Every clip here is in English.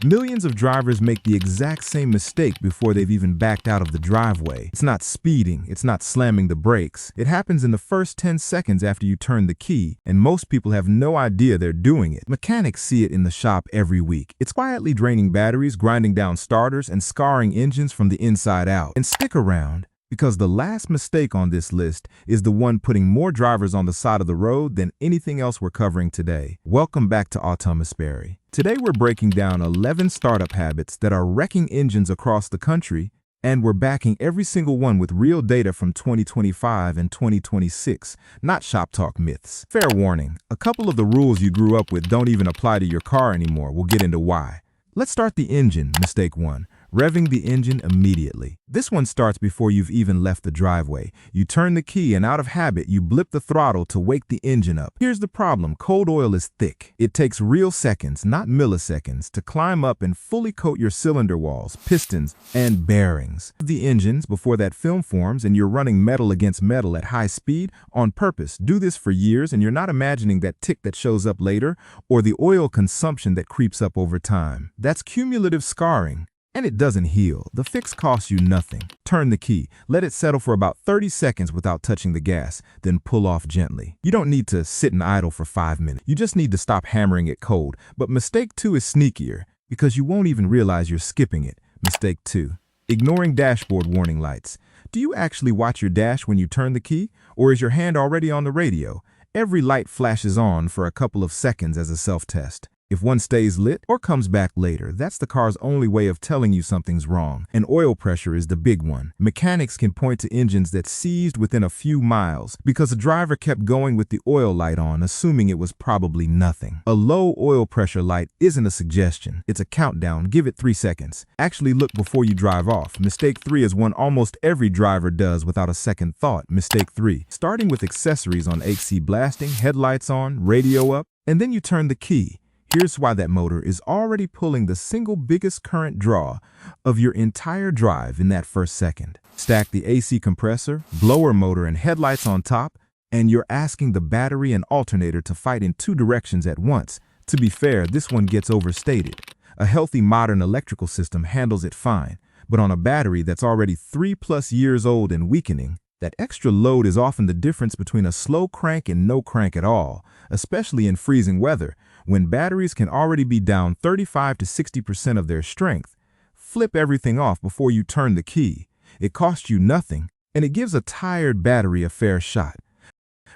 Millions of drivers make the exact same mistake before they've even backed out of the driveway. It's not speeding, it's not slamming the brakes. It happens in the first 10 seconds after you turn the key, and most people have no idea they're doing it. Mechanics see it in the shop every week. It's quietly draining batteries, grinding down starters, and scarring engines from the inside out. And stick around, because the last mistake on this list is the one putting more drivers on the side of the road than anything else we're covering today. Welcome back to Automastery. Today we're breaking down 11 startup habits that are wrecking engines across the country, and we're backing every single one with real data from 2025 and 2026, not shop talk myths. Fair warning, a couple of the rules you grew up with don't even apply to your car anymore. We'll get into why. Let's start the engine. Mistake 1. Revving the engine immediately. This one starts before you've even left the driveway. You turn the key and out of habit, you blip the throttle to wake the engine up. Here's the problem. Cold oil is thick. It takes real seconds, not milliseconds, to climb up and fully coat your cylinder walls, pistons, and bearings. The engines before that film forms and you're running metal against metal at high speed on purpose. Do this for years and you're not imagining that tick that shows up later or the oil consumption that creeps up over time. That's cumulative scarring. And it doesn't heal. The fix costs you nothing. Turn the key. Let it settle for about 30 seconds without touching the gas, then pull off gently. You don't need to sit and idle for 5 minutes. You just need to stop hammering it cold. But mistake 2 is sneakier because you won't even realize you're skipping it. Mistake 2. Ignoring dashboard warning lights. Do you actually watch your dash when you turn the key? Or is your hand already on the radio? Every light flashes on for a couple of seconds as a self-test. If one stays lit or comes back later, that's the car's only way of telling you something's wrong. And oil pressure is the big one. Mechanics can point to engines that seized within a few miles because a driver kept going with the oil light on, assuming it was probably nothing. A low oil pressure light isn't a suggestion. It's a countdown. Give it 3 seconds. Actually look before you drive off. Mistake 3 is one almost every driver does without a second thought. Mistake 3. Starting with accessories on AC blasting, headlights on, radio up, and then you turn the key. Here's why that motor is already pulling the single biggest current draw of your entire drive in that first second. Stack the AC compressor, blower motor, and headlights on top, and you're asking the battery and alternator to fight in 2 directions at once. To be fair, this one gets overstated. A healthy modern electrical system handles it fine, but on a battery that's already 3+ years old and weakening, that extra load is often the difference between a slow crank and no crank at all, especially in freezing weather, when batteries can already be down 35 to 60% of their strength. Flip everything off before you turn the key. It costs you nothing, and it gives a tired battery a fair shot.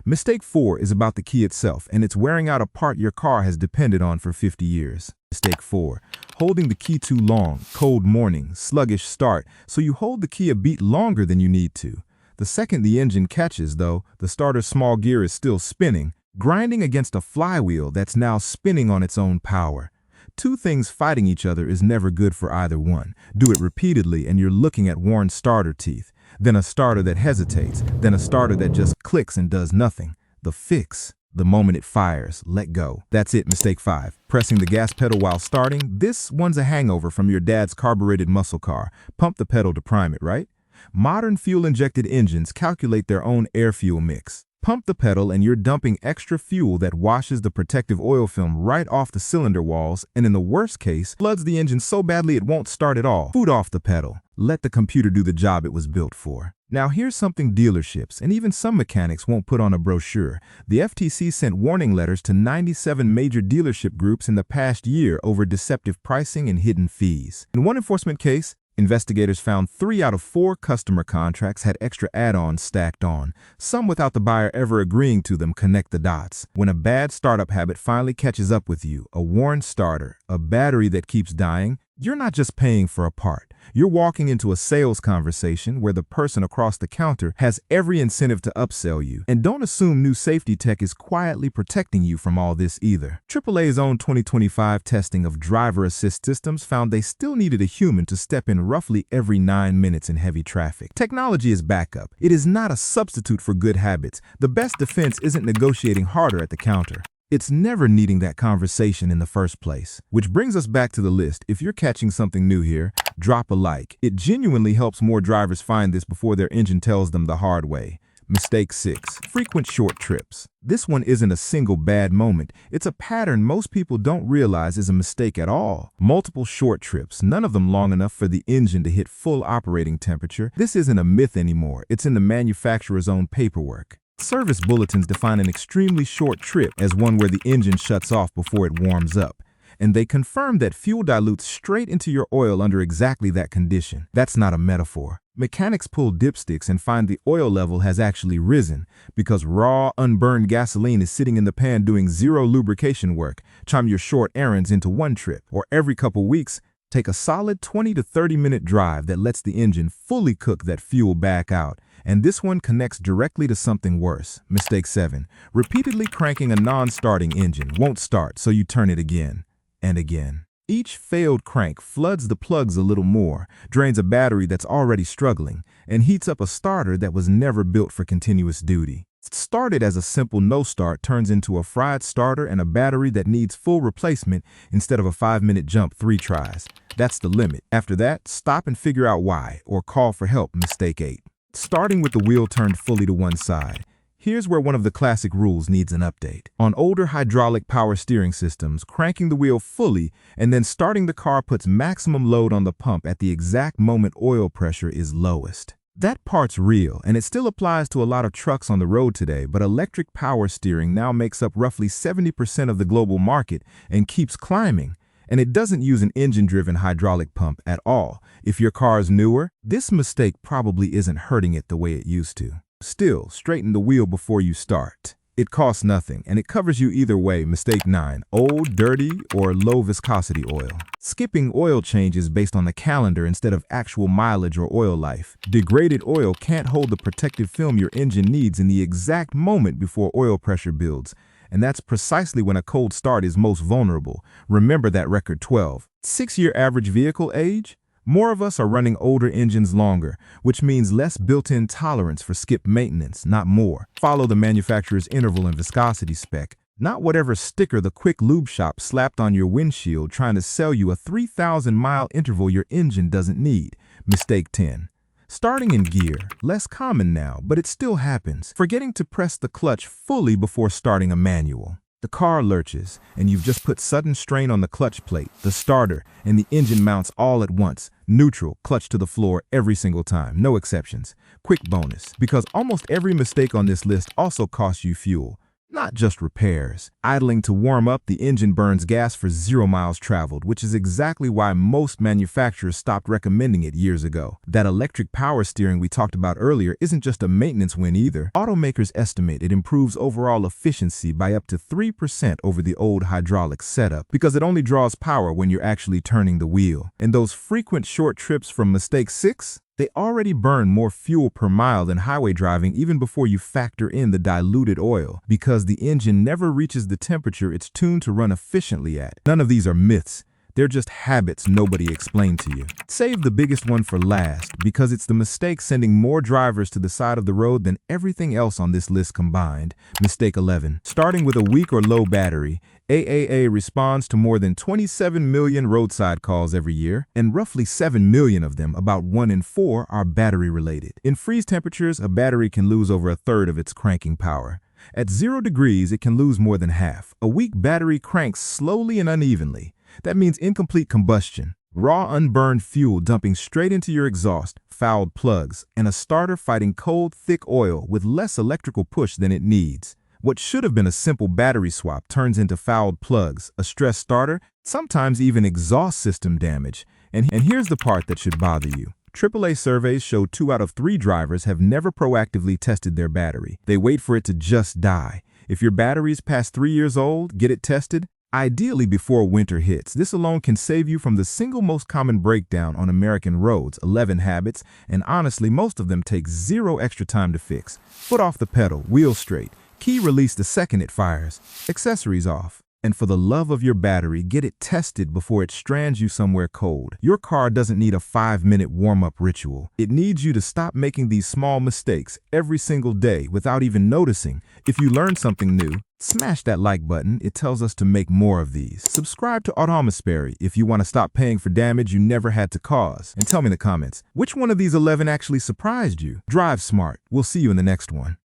Mistake 4 is about the key itself, and it's wearing out a part your car has depended on for 50 years. Mistake 4. Holding the key too long, cold morning, sluggish start, so you hold the key a beat longer than you need to. The second the engine catches, though, the starter's small gear is still spinning, grinding against a flywheel that's now spinning on its own power. 2 things fighting each other is never good for either one. Do it repeatedly and you're looking at worn starter teeth, then a starter that hesitates, then a starter that just clicks and does nothing. The fix: the moment it fires, let go. That's it. Mistake 5. Pressing the gas pedal while starting. This one's a hangover from your dad's carbureted muscle car. Pump the pedal to prime it, right? Modern fuel-injected engines calculate their own air-fuel mix. Pump the pedal and you're dumping extra fuel that washes the protective oil film right off the cylinder walls and in the worst case, floods the engine so badly it won't start at all. Boot off the pedal. Let the computer do the job it was built for. Now here's something dealerships and even some mechanics won't put on a brochure. The FTC sent warning letters to 97 major dealership groups in the past year over deceptive pricing and hidden fees. In one enforcement case, investigators found 3 out of 4 customer contracts had extra add-ons stacked on, some without the buyer ever agreeing to them. Connect the dots. When a bad startup habit finally catches up with you, a worn starter, a battery that keeps dying, you're not just paying for a part. You're walking into a sales conversation where the person across the counter has every incentive to upsell you. And don't assume new safety tech is quietly protecting you from all this either. AAA's own 2025 testing of driver assist systems found they still needed a human to step in roughly every 9 minutes in heavy traffic. Technology is backup. It is not a substitute for good habits. The best defense isn't negotiating harder at the counter. It's never needing that conversation in the first place. Which brings us back to the list. If you're catching something new here, drop a like. It genuinely helps more drivers find this before their engine tells them the hard way. Mistake 6. Frequent short trips. This one isn't a single bad moment. It's a pattern most people don't realize is a mistake at all. Multiple short trips, none of them long enough for the engine to hit full operating temperature. This isn't a myth anymore. It's in the manufacturer's own paperwork. Service bulletins define an extremely short trip as one where the engine shuts off before it warms up. And they confirm that fuel dilutes straight into your oil under exactly that condition. That's not a metaphor. Mechanics pull dipsticks and find the oil level has actually risen because raw, unburned gasoline is sitting in the pan doing zero lubrication work. Chime your short errands into one trip, or every couple weeks, take a solid 20 to 30-minute drive that lets the engine fully cook that fuel back out. And this one connects directly to something worse. Mistake 7. Repeatedly cranking a non-starting engine won't start, so you turn it again and again. Each failed crank floods the plugs a little more, drains a battery that's already struggling, and heats up a starter that was never built for continuous duty. Started as a simple no start turns into a fried starter and a battery that needs full replacement instead of a 5-minute jump 3 tries. That's the limit. After that, stop and figure out why, or call for help. Mistake 8. Starting with the wheel turned fully to one side. Here's where one of the classic rules needs an update. On older hydraulic power steering systems, cranking the wheel fully and then starting the car puts maximum load on the pump at the exact moment oil pressure is lowest. That part's real, and it still applies to a lot of trucks on the road today, but electric power steering now makes up roughly 70% of the global market and keeps climbing. And it doesn't use an engine-driven hydraulic pump at all. If your car's newer, this mistake probably isn't hurting it the way it used to. Still, straighten the wheel before you start. It costs nothing, and it covers you either way. Mistake 9. Old, dirty, or low viscosity oil. Skipping oil changes based on the calendar instead of actual mileage or oil life. Degraded oil can't hold the protective film your engine needs in the exact moment before oil pressure builds. And that's precisely when a cold start is most vulnerable. Remember that record 12. 6-year average vehicle age? More of us are running older engines longer, which means less built-in tolerance for skip maintenance, not more. Follow the manufacturer's interval and viscosity spec, not whatever sticker the quick lube shop slapped on your windshield trying to sell you a 3,000-mile interval your engine doesn't need. Mistake 10. Starting in gear, less common now, but it still happens. Forgetting to press the clutch fully before starting a manual. The car lurches, and you've just put sudden strain on the clutch plate, the starter, and the engine mounts all at once. Neutral, clutch to the floor every single time, no exceptions. Quick bonus, because almost every mistake on this list also costs you fuel, not just repairs. Idling to warm up, the engine burns gas for 0 miles traveled, which is exactly why most manufacturers stopped recommending it years ago. That electric power steering we talked about earlier isn't just a maintenance win either. Automakers estimate it improves overall efficiency by up to 3% over the old hydraulic setup because it only draws power when you're actually turning the wheel. And those frequent short trips from mistake 6? They already burn more fuel per mile than highway driving even before you factor in the diluted oil because the engine never reaches the temperature it's tuned to run efficiently at. None of these are myths. They're just habits nobody explained to you. Save the biggest one for last because it's the mistake sending more drivers to the side of the road than everything else on this list combined. Mistake 11. Starting with a weak or low battery, AAA responds to more than 27 million roadside calls every year, and roughly 7 million of them, about 1 in 4, are battery related. In freeze temperatures, a battery can lose over a third of its cranking power. At 0 degrees, it can lose more than half. A weak battery cranks slowly and unevenly. That means incomplete combustion, raw unburned fuel dumping straight into your exhaust, fouled plugs, and a starter fighting cold, thick oil with less electrical push than it needs. What should have been a simple battery swap turns into fouled plugs, a stressed starter, sometimes even exhaust system damage. And here's the part that should bother you. AAA surveys show 2 out of 3 drivers have never proactively tested their battery. They wait for it to just die. If your battery's past 3 years old, get it tested. Ideally before winter hits. This alone can save you from the single most common breakdown on American roads, 11 habits, and honestly, most of them take 0 extra time to fix. Foot off the pedal, wheel straight, key release the second it fires, accessories off. And for the love of your battery, get it tested before it strands you somewhere cold. Your car doesn't need a 5-minute warm-up ritual. It needs you to stop making these small mistakes every single day without even noticing. If you learned something new, smash that like button. It tells us to make more of these. Subscribe to Automastery if you want to stop paying for damage you never had to cause. And tell me in the comments, which one of these 11 actually surprised you? Drive smart. We'll see you in the next one.